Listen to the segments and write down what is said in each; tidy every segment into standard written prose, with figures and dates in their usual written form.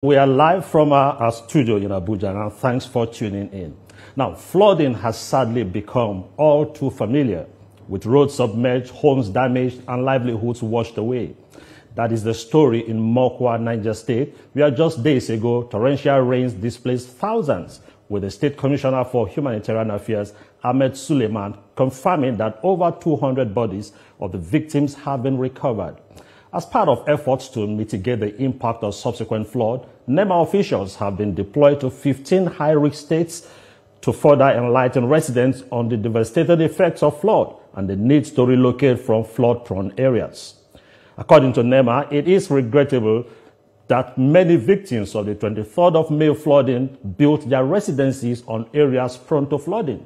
We are live from our studio in Abuja, and thanks for tuning in. Now, flooding has sadly become all too familiar, with roads submerged, homes damaged, and livelihoods washed away. That is the story in Mokwa, Niger State, where just days ago, torrential rains displaced thousands, with the State Commissioner for Humanitarian Affairs, Ahmed Suleiman, confirming that over 200 bodies of the victims have been recovered. As part of efforts to mitigate the impact of subsequent flood, NEMA officials have been deployed to 15 high-risk states to further enlighten residents on the devastating effects of flood and the need to relocate from flood-prone areas. According to NEMA, it is regrettable that many victims of the 23rd of May flooding built their residencies on areas prone to flooding.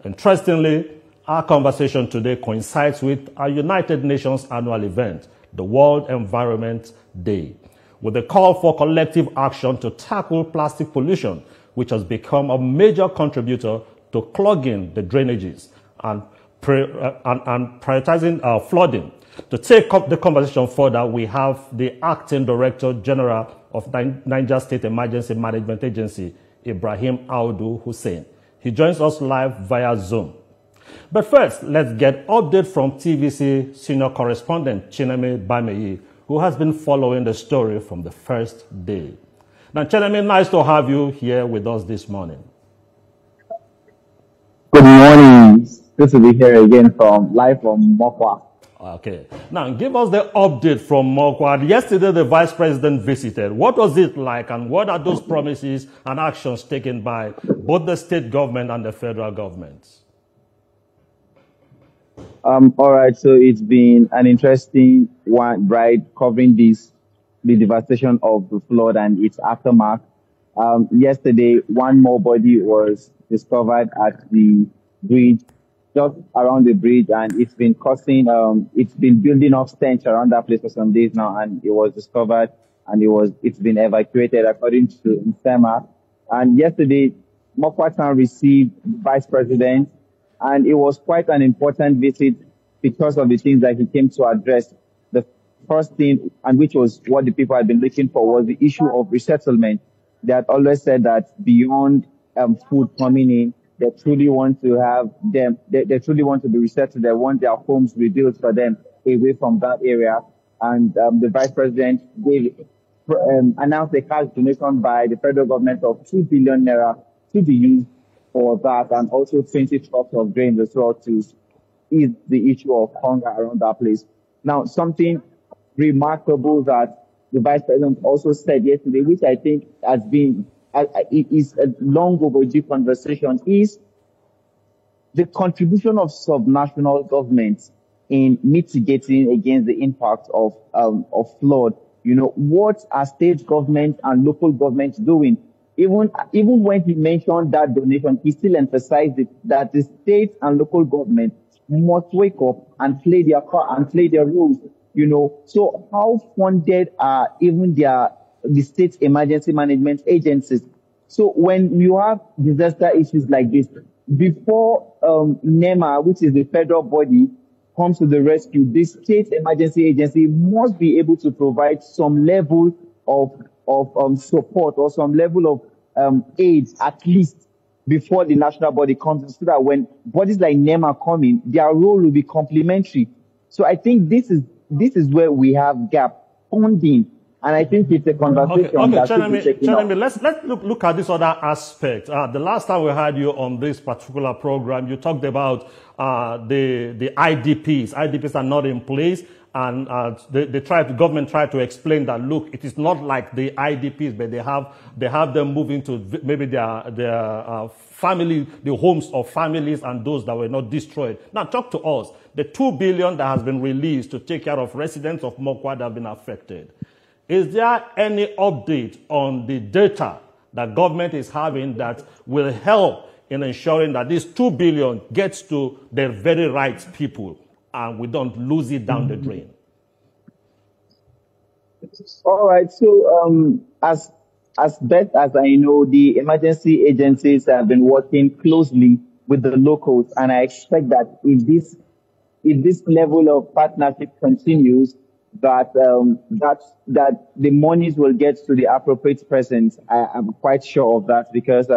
Interestingly, our conversation today coincides with our United Nations annual event, the World Environment Day, with a call for collective action to tackle plastic pollution, which has become a major contributor to clogging the drainages and prioritizing flooding. To take up the conversation further, we have the Acting Director General of Niger State Emergency Management Agency, Ibrahim Audu Hussein. He joins us live via Zoom. But first, let's get update from TVC senior correspondent Chineme Bameyi, who has been following the story from the first day. Now, Chineme, nice to have you here with us this morning. Good morning. Good to be here again live from Mokwa. Okay. Now, give us the update from Mokwa. Yesterday, the Vice President visited. What was it like, and what are those promises and actions taken by both the state government and the federal government? All right, so it's been an interesting ride covering the devastation of the flood and its aftermath. Yesterday, one more body was discovered at the bridge, just around the bridge, and it's been it's been building up stench around that place for some days now, and it was discovered and it's been evacuated according to NSEMA. And yesterday, Mokwa Town received the Vice President, and it was quite an important visit because of the things that he came to address. The first thing, and which was what the people had been looking for, was the issue of resettlement. They had always said that beyond food coming in, they truly want to have them, they truly want to be resettled. They want their homes rebuilt for them away from that area. And the Vice President announced a cash donation by the federal government of 2 billion naira to be used for that, and also 20 trucks of grains as well to ease the issue of hunger around that place. Now, something remarkable that the Vice President also said yesterday, which I think has been, it is a long overdue conversation, is the contribution of subnational governments in mitigating against the impact of flood. You know, what are state governments and local governments doing? Even when he mentioned that donation, he still emphasized that the state and local government must wake up and play their part and play their roles. You know, so how funded are even the state emergency management agencies? So when you have disaster issues like this, before NEMA, which is the federal body, comes to the rescue, the state emergency agency must be able to provide some level of support or some level of aid, at least before the national body comes, so that when bodies like NEMA come in, their role will be complementary. So I think this is where we have gap funding, and I think it's a conversation that should be taken up. Let's look at this other aspect. The last time we had you on this particular program, you talked about the IDPs. IDPs are not in place. And the government tried to explain that, look, it is not like the IDPs, but they have them moving to maybe their family, the homes of families and those that were not destroyed. Now, talk to us. The 2 billion that has been released to take care of residents of Mokwa that have been affected. Is there any update on the data that government is having that will help in ensuring that this 2 billion gets to the very right people, and we don't lose it down the drain? All right. So, as best as I know, the emergency agencies have been working closely with the locals, and I expect that if this level of partnership continues, that that the monies will get to the appropriate persons. I'm quite sure of that because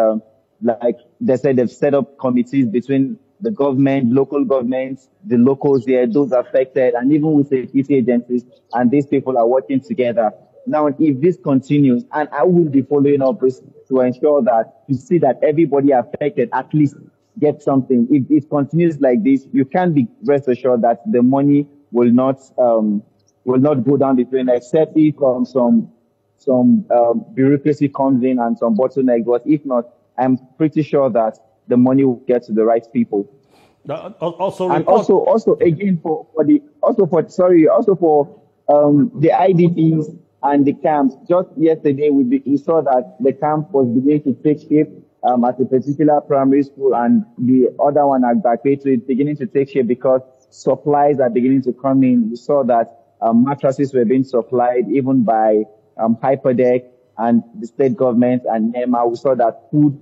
like they said, they've set up committees between the government, local governments, the locals there, those affected, and even with security agencies, and these people are working together. Now, if this continues, and I will be following up this to ensure that to see that everybody affected at least get something. If it continues like this, you can be rest assured that the money will not go down the drain, except if some bureaucracy comes in and some bottleneck. But if not, I'm pretty sure that the money will get to the right people. Also, And also again for the also for the IDPs and the camps. Just yesterday we saw that the camp was beginning to take shape at a particular primary school, and the other one at Bakwetu is beginning to take shape because supplies are beginning to come in. We saw that mattresses were being supplied even by Hyperdeck and the state government and NEMA. We saw that food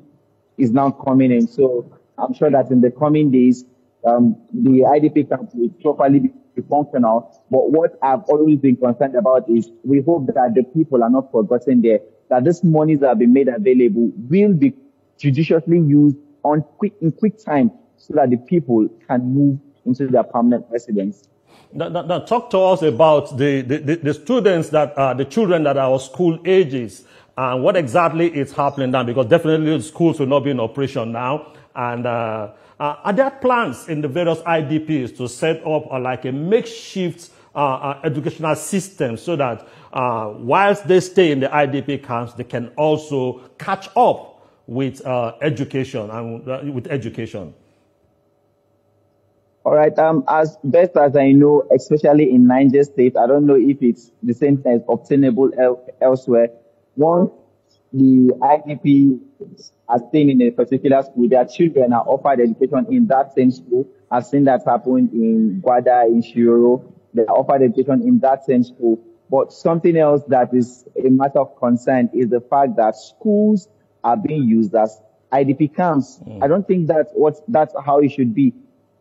is now coming in. So I'm sure that in the coming days, the IDP camp will properly be functional. But what I've always been concerned about is we hope that the people are not forgotten there, that these monies that have been made available will be judiciously used in quick time so that the people can move into their permanent residence. Now, talk to us about the students that are the children that are school ages and what exactly is happening now, because definitely the schools will not be in operation now. And are there plans in the various IDPs to set up like a makeshift educational system so that whilst they stay in the IDP camps, they can also catch up with education and with education? All right. As best as I know, especially in Niger State, I don't know if it's the same as obtainable elsewhere. Once the IDP are staying in a particular school, their children are offered education in that same school. I've seen that happen in Guada, in Shioro. They are offered education in that same school. But something else that is a matter of concern is the fact that schools are being used as IDP camps. I don't think that's how it should be.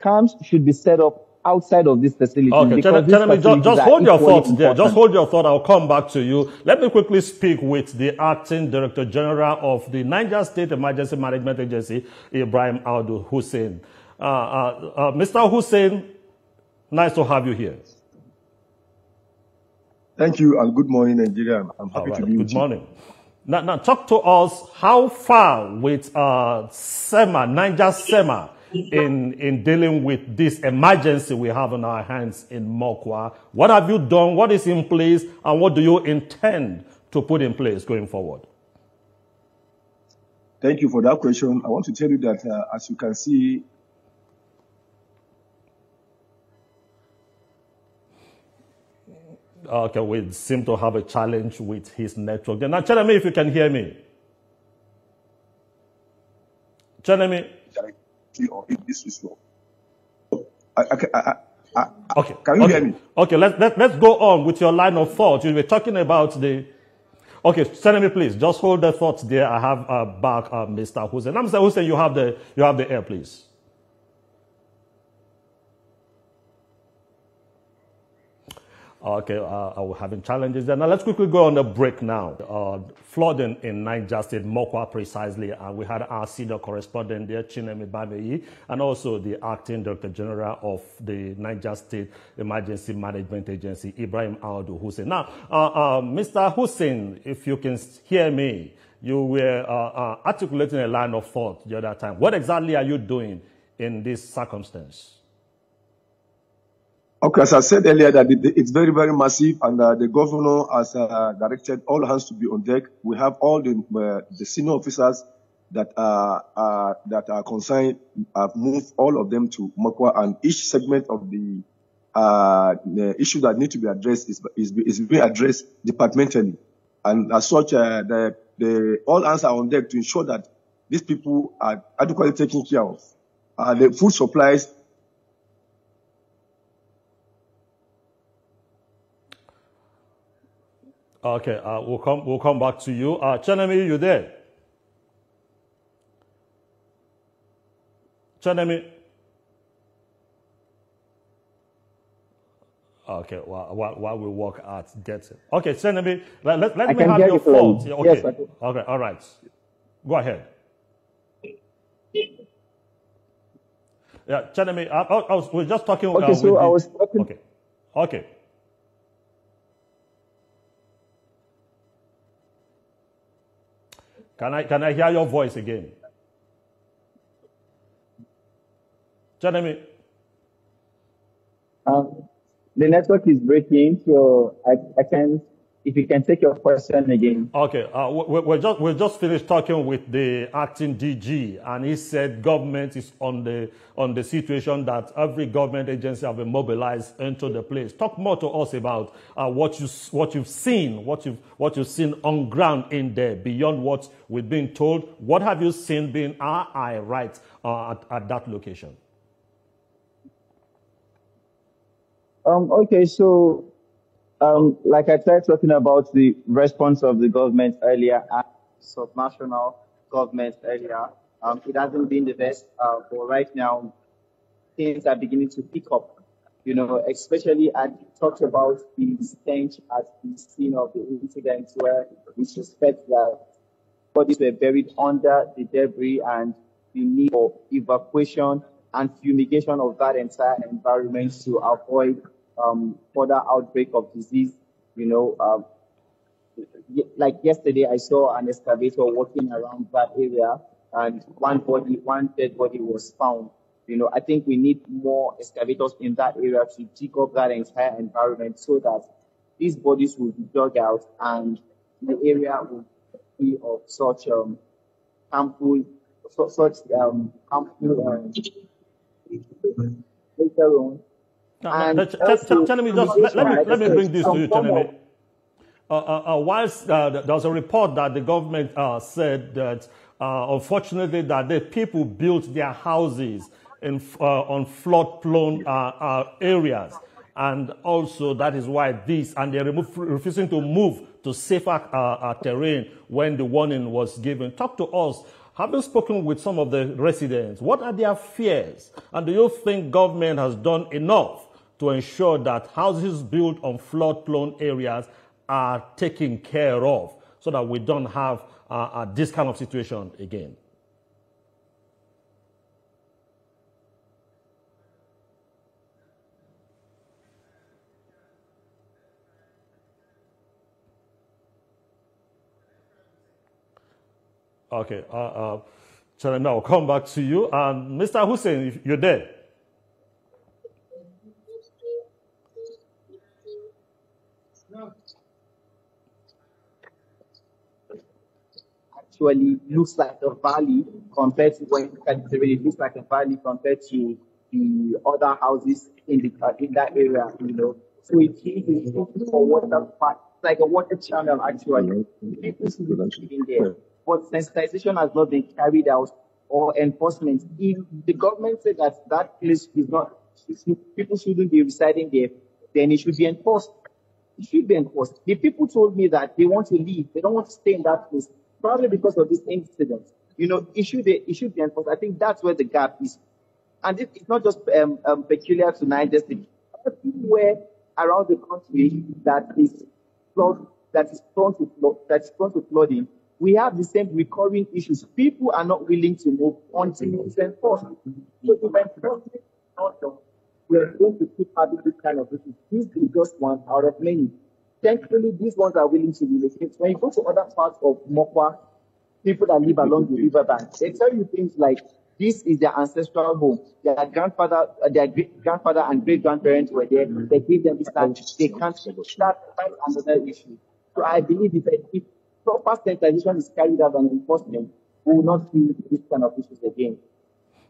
Camps should be set up outside of this facility. Okay, just hold your thoughts there. Just hold your thought. I'll come back to you. Let me quickly speak with the Acting Director General of the Niger State Emergency Management Agency, Ibrahim Audu Hussein. Mr. Hussein, nice to have you here. Thank you, and good morning, Nigeria. I'm happy to be with you. Good morning. Now, talk to us how far with Niger SEMA, in dealing with this emergency we have on our hands in Mokwa. What have you done? What is in place? And what do you intend to put in place going forward? Thank you for that question. I want to tell you that, as you can see, okay, we seem to have a challenge with his network. Now, tell me if you can hear me. Tell me. Or if this is wrong. Okay. Can you hear me? Okay, let's go on with your line of thought. You were talking about the... Okay, tell me please. Just hold the thoughts there. I have back Mr. Hussein. Mr. Hussein, you have the air, please. Okay, we're having challenges there. Now, let's quickly go on the break now. Flooding in Niger State, Mokwa precisely, and we had our senior correspondent there, Chinemi Babeyi, and also the Acting Director General of the Niger State Emergency Management Agency, Ibrahim Audu Hussein. Now, Mr. Hussein, if you can hear me, you were articulating a line of thought the other time. What exactly are you doing in this circumstance? Okay, as I said earlier, that it's very, very massive, and the governor has directed all hands to be on deck. We have all the senior officers that are concerned. I've moved all of them to Mokwa, and each segment of the issue that need to be addressed is being addressed departmentally, and as such, all hands are on deck to ensure that these people are adequately taken care of. The food supplies. Okay, we'll come back to you. Chinemi, you there? Chinemi? Okay, while we work at getting. Okay, send me. Let me can have hear your you thoughts. clearly. Okay. Yes, I can. Okay. All right. Go ahead. Yeah, Chenemy, we're just talking Okay, so with I the. was talking. Okay. Okay. Can I hear your voice again? Chenemy. The network is breaking, so I can. If you can take your question again. Okay, we just finished talking with the acting DG, and he said government is on the situation that every government agency have been mobilized into the place. Talk more to us about what you've seen on ground in there beyond what we've been told. What have you seen being our eye right at that location? Okay, so like I tried talking about the response of the government earlier and subnational government earlier, it hasn't been the best, but right now things are beginning to pick up. You know, especially I talked about the stench at the scene of the incident where we suspect that bodies were buried under the debris and the need for evacuation and fumigation of that entire environment to avoid further outbreak of disease. You know, like yesterday, I saw an excavator walking around that area, and one dead body was found. You know, I think we need more excavators in that area to dig up that entire environment so that these bodies will be dug out and the area will be of such harmful, harmful later on. And also, Chenemy, just let me bring this to you, Chenemy. Whilst there was a report that the government said that unfortunately that the people built their houses on flood-prone areas, and also that is why and they're refusing to move to safer terrain when the warning was given. Talk to us. Having spoken with some of the residents, what are their fears? And do you think government has done enough to ensure that houses built on flood-prone areas are taken care of so that we don't have this kind of situation again? Okay, Chenemy, I'll come back to you. Mr. Hussein, if you're there. Actually looks like a valley compared to when it looks like a valley compared to the other houses in that area, you know. So it's for water, like a water channel actually. People should be living there, but sensitization has not been carried out or enforcement. If the government said that that place is not, people shouldn't be residing there, then it should be enforced. It should be enforced. The people told me that they want to leave. They don't want to stay in that place, probably because of this incident. You know, it should be enforced. I think that's where the gap is. And it's not just peculiar to Niger State. Everywhere around the country that is prone to flooding, we have the same recurring issues. People are not willing to move until it's enforced. So if enforcement is not done, we're going to keep having this kind of issues. This is just one out of many. Thankfully, these ones are willing to relocate. When you go to other parts of Mokwa, people that live along the riverbank, they tell you things like this is their ancestral home. Their grandfather and great grandparents were there. They gave them this land. They can't start another issue. So I believe if proper sensitization is carried out and enforcement, we will not see this kind of issues again.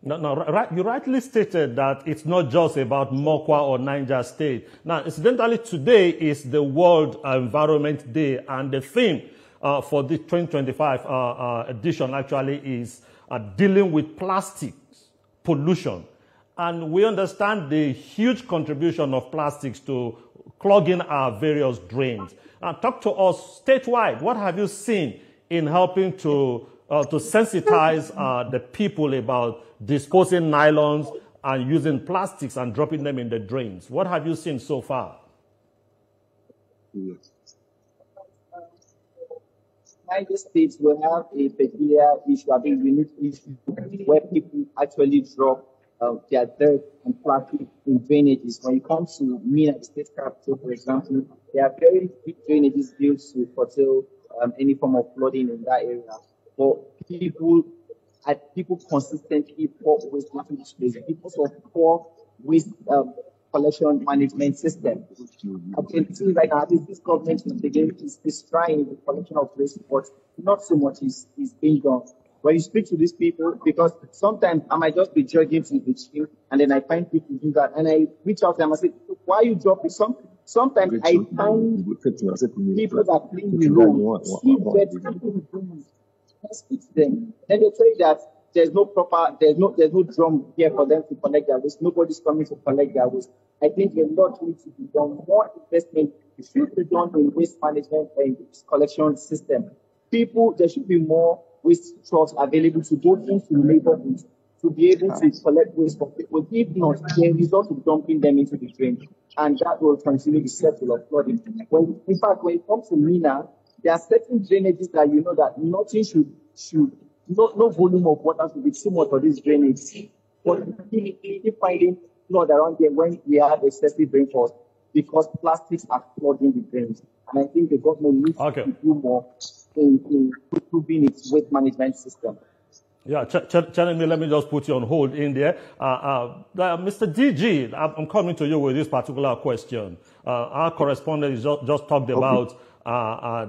No, right. You rightly stated that it's not just about Mokwa or Niger State. Now, incidentally, today is the World Environment Day, and the theme for the 2025 edition actually is dealing with plastics pollution. And we understand the huge contribution of plastics to clogging our various drains. Talk to us statewide. What have you seen in helping to sensitize the people about disposing nylons and using plastics and dropping them in the drains? What have you seen so far? Yes. United States will have a peculiar issue, a unique issue, where people actually drop their dirt and plastic in drainages. When it comes to Mina, the state capital, for example, there are very big drainages built to curtail any form of flooding in that area. But people consistently pour waste into this place because of poor waste collection management system. I can see right now this government is trying the collection of waste, but not so much is being done. When you speak to these people, because sometimes I might just be jogging to the street and then I find people do that, and I reach out to them and say, "Why are you dropping?" Sometimes I find people that clean the road, see that I speak to them. Then they say that there's no drum here for them to collect their waste. Nobody's coming to collect their waste. I think a lot needs to be done. More investment should be done in waste management and collection system. There should be more waste trucks available to go into neighborhoods to be able to collect waste from people. If not, they result to dumping them into the drain, and that will continue the cycle of flooding. In fact, when it comes to Mina, there are certain drainages that you know that nothing should no volume of water should be too much for this drainage. But we keep finding flood around there when we have excessive rainfall because plastics are flooding the drains. And I think the government needs to do more in improving its waste management system. Yeah, let me just put you on hold in there. Mr. DG, I'm coming to you with this particular question. Our correspondent just talked about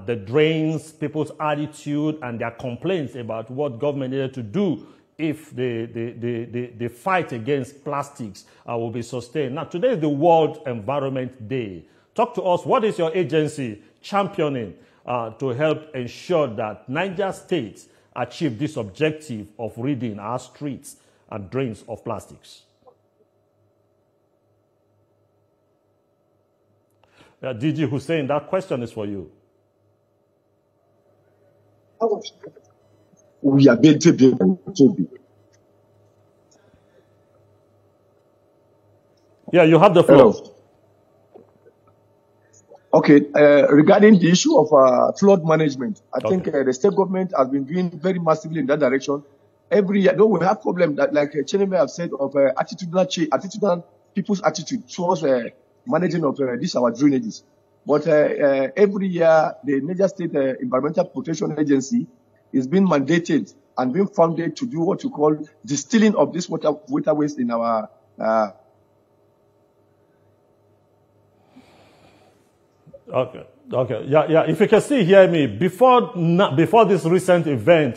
the drains, people's attitude, and their complaints about what government needed to do if the fight against plastics will be sustained. Now, today is the World Environment Day. Talk to us. What is your agency championing to help ensure that Niger State achieve this objective of ridding our streets and drains of plastics? DG Hussein, that question is for you. We are going to be. Yeah, you have the floor. Hello. Okay, regarding the issue of flood management, I think the state government has been doing very massively in that direction. Every year, though we have problems that, like Cheneme have said, of attitudinal people's attitude towards managing of these our drainages. But every year, the Niger State Environmental Protection Agency is being mandated and being funded to do what you call distilling of this water waste in our Okay. Yeah. If you can still hear me, before this recent event,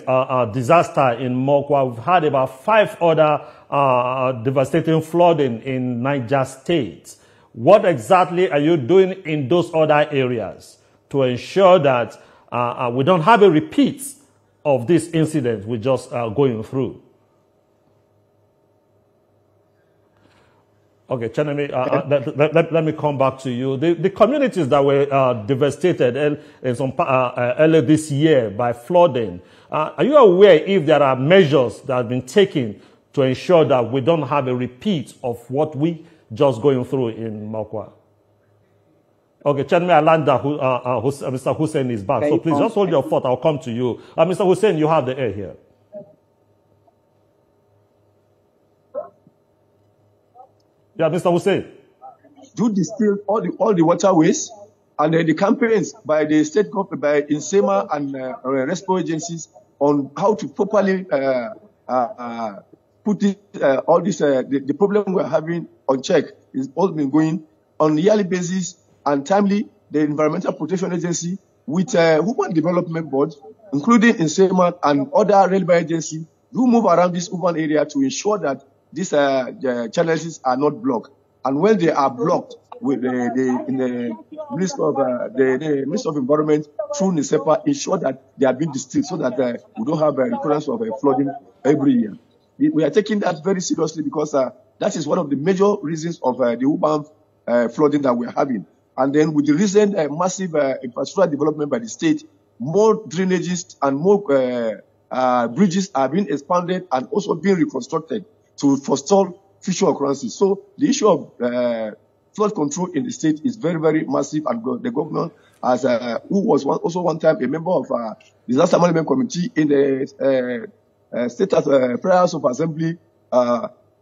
disaster in Mokwa, we've had about 5 other devastating flooding in Niger State. What exactly are you doing in those other areas to ensure that we don't have a repeat of this incident we're just going through? Okay, Cheneme, let me come back to you. The communities that were devastated earlier this year by flooding, are you aware if there are measures that have been taken to ensure that we don't have a repeat of what we just going through in Mokwa? Okay, Cheneme Alanda, Mr. Hussein is back. So please just hold your thought. I'll come to you. Mr. Hussein, you have the air here. Yeah, Mr. Hussein. Do distill all the waterways, and the campaigns by the state government, by INSEMA and rescue agencies on how to properly put all this the problem we're having on check is all been going on a yearly basis and timely. The Environmental Protection Agency with Human Development Board, including INSEMA and other relevant agencies, do move around this urban area to ensure that these the challenges are not blocked, and when they are blocked, with the Minister of Environment through NICEPA ensure that they are being distilled so that we don't have a recurrence of flooding every year. We are taking that very seriously because that is one of the major reasons of the urban flooding that we are having. And then with the recent massive infrastructure development by the state, more drainages and more bridges are being expanded and also being reconstructed to forestall future occurrences. So the issue of flood control in the state is very, very massive. And the governor, as who was also one time a member of disaster management committee in the state prayers of assembly,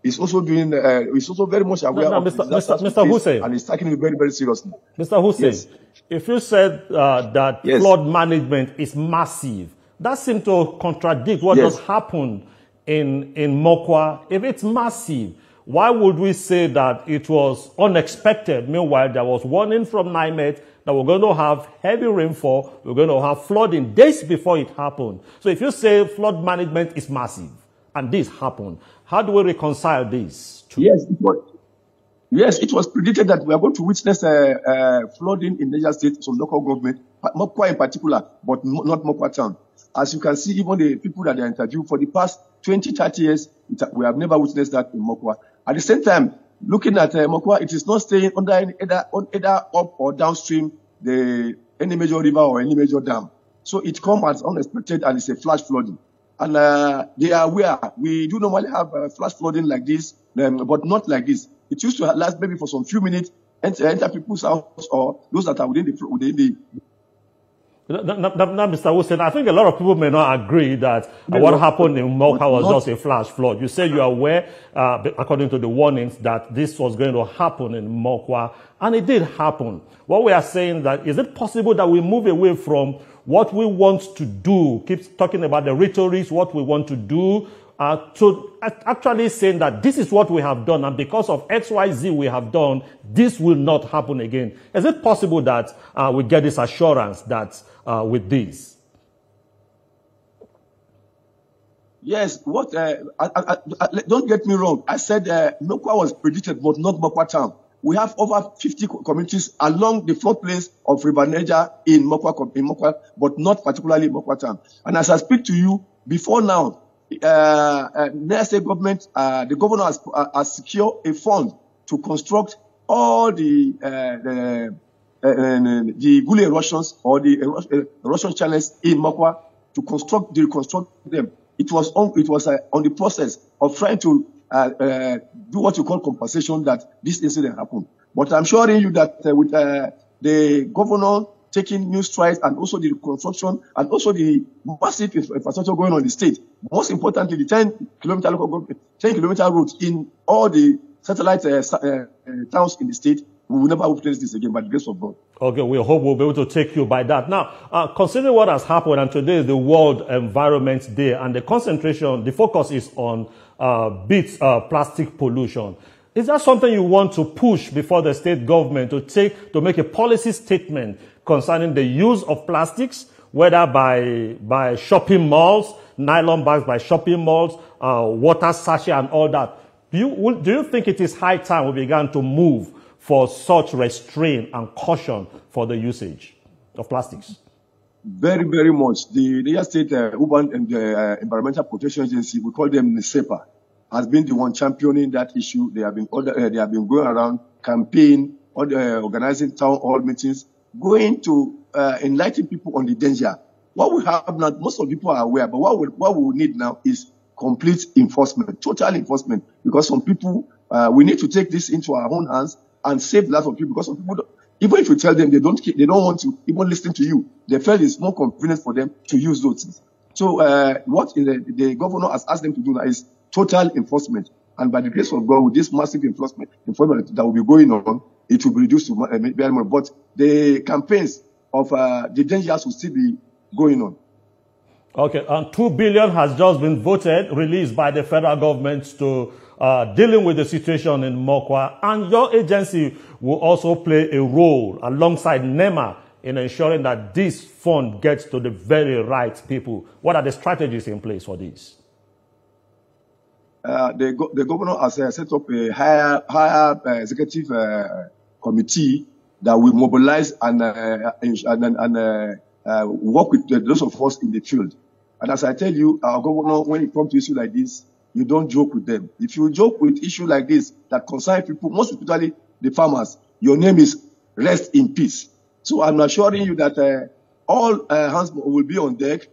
is also doing. Is also very much aware of Mr. Hussein, and is taking it very, very seriously. Mr. Hussein, yes. If you said that yes. flood management is massive, that seems to contradict what yes. just happened in Mokwa. If it's massive, why would we say that it was unexpected? Meanwhile, there was warning from NIMET that we're going to have heavy rainfall, we're going to have flooding days before it happened. So if you say flood management is massive and this happened, how do we reconcile this? Yes, it was predicted that we are going to witness flooding in Niger State, some local government, Mokwa in particular, but not Mokwa town. As you can see, even the people that they interviewed for the past 20, 30 years, we have never witnessed that in Mokwa. At the same time, looking at Mokwa, it is not staying under either up or downstream any major river or any major dam. So it comes as unexpected and it's a flash flooding. And they are aware. We do normally have flash flooding like this, but not like this. It used to last maybe for some few minutes, enter people's house or those that are within the Now, Mr. Hussein, I think a lot of people may not agree that what happened in Mokwa was just a flash flood. You said you are aware, according to the warnings, that this was going to happen in Mokwa, and it did happen. What we are saying that, is it possible that we move away from what we want to do, keep talking about the rhetorics, what we want to do, to actually saying that this is what we have done, and because of XYZ we have done, this will not happen again. Is it possible that we get this assurance that with this? Yes, don't get me wrong. I said Mokwa was predicted, but not Mokwa town. We have over 50 communities along the floodplains of River Niger in Mokwa, but not particularly Mokwa town. And as I speak to you, before now, Niger State government, the governor has secured a fund to construct all the gully erosions or the erosion channels in Mokwa to reconstruct them. It was on the process of trying to do what you call compensation that this incident happened. But I'm assuring you that with the governor taking new strides and also the reconstruction and also the massive infrastructure going on in the state, most importantly, the 10-kilometer route in all the satellite towns in the state, we will never witness this again by the grace of God. Okay, we hope we'll be able to take you by that. Now, considering what has happened, and today is the World Environment Day, and the focus is on plastic pollution. Is that something you want to push before the state government to make a policy statement concerning the use of plastics, whether by shopping malls, nylon bags by shopping malls, water sachet and all that? Do you think it is high time we began to move for such restraint and caution for the usage of plastics? Very, very much. The Niger State Urban and Environmental Protection Agency, we call them NISEPA, has been the one championing that issue. They have been going around campaign, organizing town hall meetings, going to enlighten people on the danger. What we have now, most of the people are aware, but what we need now is complete enforcement, total enforcement, because some people, we need to take this into our own hands and save lives of people, because some people, even if you tell them, they don't want to even listen to you. They feel it's more convenient for them to use those things. So what the governor has asked them to do now is total enforcement. And by the grace of God, with this massive enforcement that will be going on, it will be reduced to very much. But the campaigns of the dangers will still be going on. Okay, and $2 billion has just been released by the federal government to dealing with the situation in Mokwa, and your agency will also play a role alongside NEMA in ensuring that this fund gets to the very right people. What are the strategies in place for this? The governor has set up a higher executive committee that will mobilize and work with those of us in the field. And as I tell you, our governor, when it comes to issues like this, you don't joke with them. If you joke with issues like this that concern people, most especially the farmers, your name is rest in peace. So I'm assuring you that all hands will be on deck.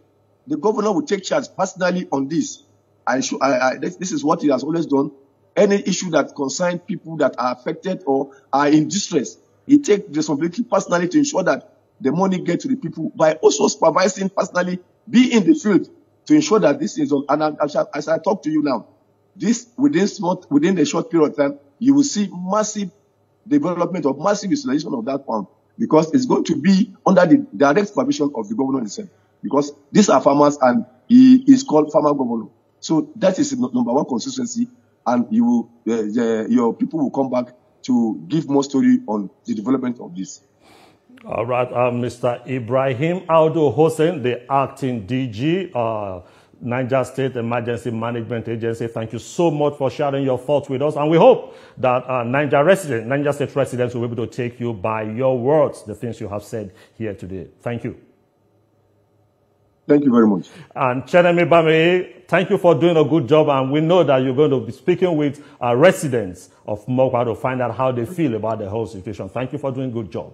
The governor will take charge personally on this. This is what he has always done. any issue that concerns people that are affected or are in distress. He takes responsibility personally to ensure that the money gets to the people by also supervising personally, be in the field to ensure that this is on. And as I talk to you now, this within the short period of time, you will see massive development of massive utilization of that fund, because it's going to be under the direct supervision of the governor himself, because these are farmers and he is called farmer governor. So that is number one consistency, and you will, your people will come back to give more story on the development of this. All right, Mr. Ibrahim Aldo Hossein, the acting DG, Niger State Emergency Management Agency. Thank you so much for sharing your thoughts with us. And we hope that Niger State residents will be able to take you by your words, the things you have said here today. Thank you. Thank you very much. And Chenemi Bame, thank you for doing a good job. And we know that you're going to be speaking with residents of Mokwa to find out how they feel about the whole situation. Thank you for doing a good job.